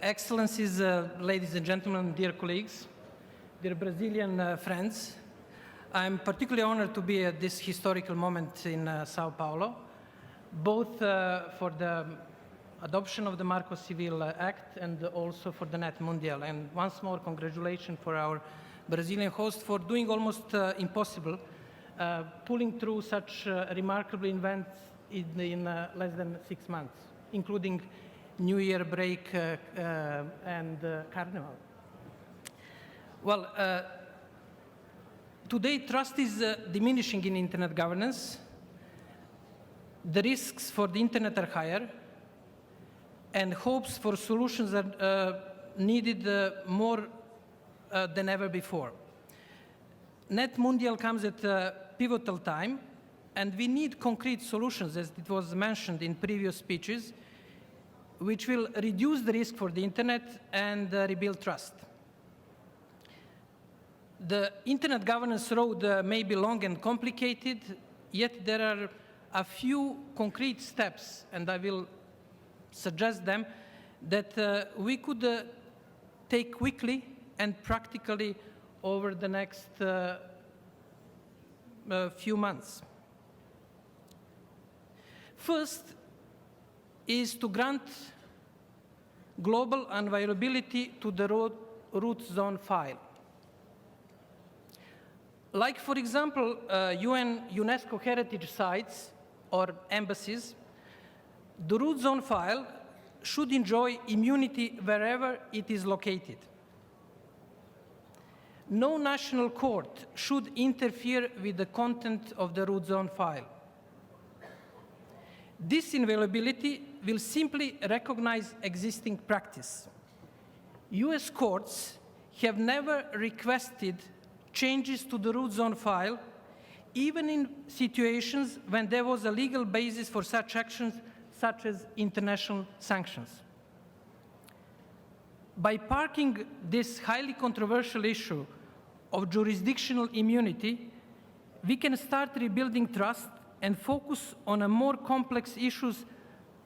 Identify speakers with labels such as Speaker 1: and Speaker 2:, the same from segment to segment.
Speaker 1: Excellencies, ladies and gentlemen, dear colleagues, dear Brazilian friends, I'm particularly honored to be at this historical moment in Sao Paulo, both for the adoption of the Marco Civil Act and also for the NETmundial. And once more, congratulations for our Brazilian host for doing almost impossible, pulling through such remarkable events in less than 6 months, including New Year break and Carnival. Well, today trust is diminishing in internet governance. The risks for the internet are higher, and hopes for solutions are needed more than ever before. NETmundial comes at a pivotal time, and we need concrete solutions, as it was mentioned in previous speeches, which will reduce the risk for the internet and rebuild trust. The internet governance road may be long and complicated, yet there are a few concrete steps, and I will suggest them, that we could take quickly and practically over the next few months. First is to grant global unviolability to the root zone file. Like, for example, UNESCO heritage sites or embassies, the root zone file should enjoy immunity wherever it is located. No national court should interfere with the content of the root zone file. This inviolability will simply recognize existing practice. US courts have never requested changes to the root zone file, even in situations when there was a legal basis for such actions, such as international sanctions. By parking this highly controversial issue of jurisdictional immunity, we can start rebuilding trust and focus on a more complex issues,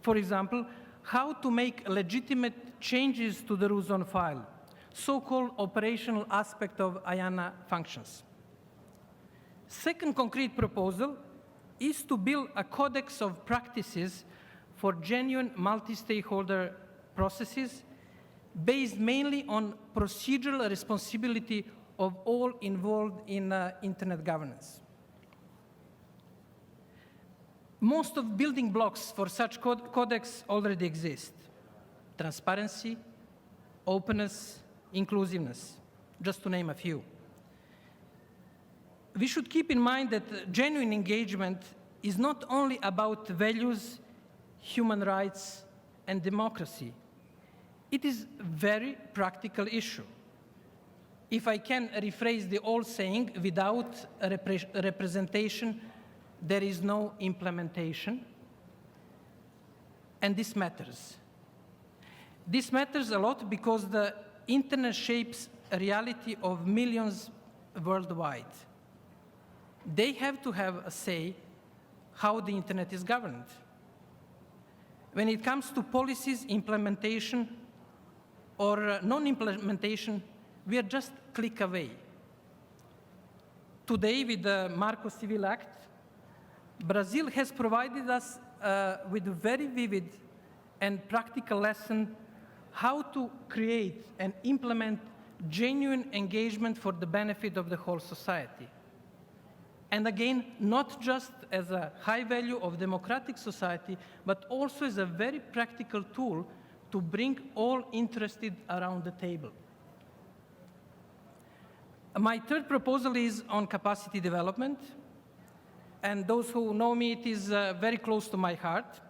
Speaker 1: for example, how to make legitimate changes to the root zone file, so-called operational aspect of IANA functions. Second concrete proposal is to build a codex of practices for genuine multi-stakeholder processes based mainly on procedural responsibility of all involved in internet governance. Most of building blocks for such codex already exist: transparency, openness, inclusiveness, just to name a few. We should keep in mind that genuine engagement is not only about values, human rights, and democracy. It is a very practical issue. If I can rephrase the old saying, without representation, there is no implementation, and this matters. This matters a lot because the internet shapes a reality of millions worldwide. They have to have a say how the internet is governed. When it comes to policies, implementation, or non-implementation, we are just a click away. Today, with the Marco Civil Act, Brazil has provided us with a very vivid and practical lesson how to create and implement genuine engagement for the benefit of the whole society. And again, not just as a high value of democratic society, but also as a very practical tool to bring all interested around the table. My third proposal is on capacity development. And those who know me, it is very close to my heart.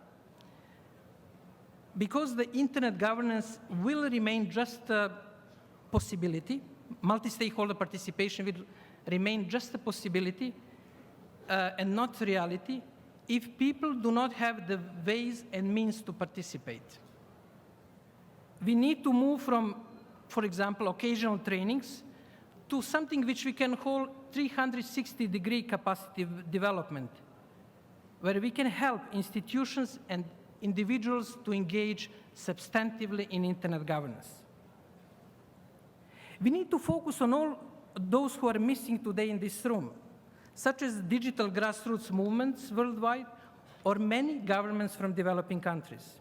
Speaker 1: Because the internet governance will remain just a possibility, multi-stakeholder participation will remain just a possibility and not reality if people do not have the ways and means to participate. We need to move from, for example, occasional trainings to something which we can call 360-degree capacity development, where we can help institutions and individuals to engage substantively in internet governance. We need to focus on all those who are missing today in this room, such as digital grassroots movements worldwide or many governments from developing countries.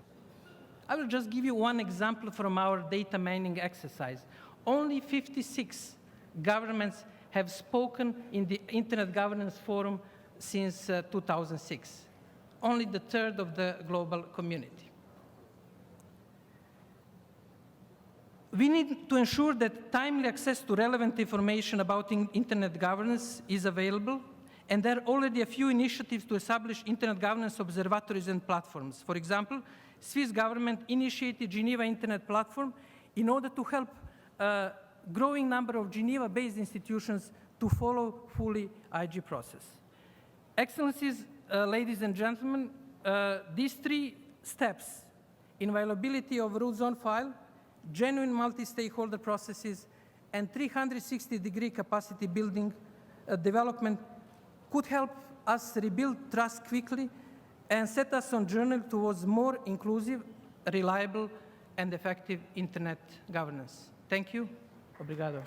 Speaker 1: I will just give you one example from our data mining exercise. Only 56 governments have spoken in the Internet Governance Forum since 2006, only the third of the global community. We need to ensure that timely access to relevant information about internet governance is available, and there are already a few initiatives to establish internet governance observatories and platforms. For example, Swiss government initiated Geneva Internet Platform in order to help a growing number of Geneva-based institutions to follow fully IG process. Excellencies, ladies and gentlemen, these three steps, inviolability of root zone file, genuine multi-stakeholder processes, and 360-degree capacity building development could help us rebuild trust quickly and set us on a journey towards more inclusive, reliable, and effective internet governance. Thank you. Obrigado.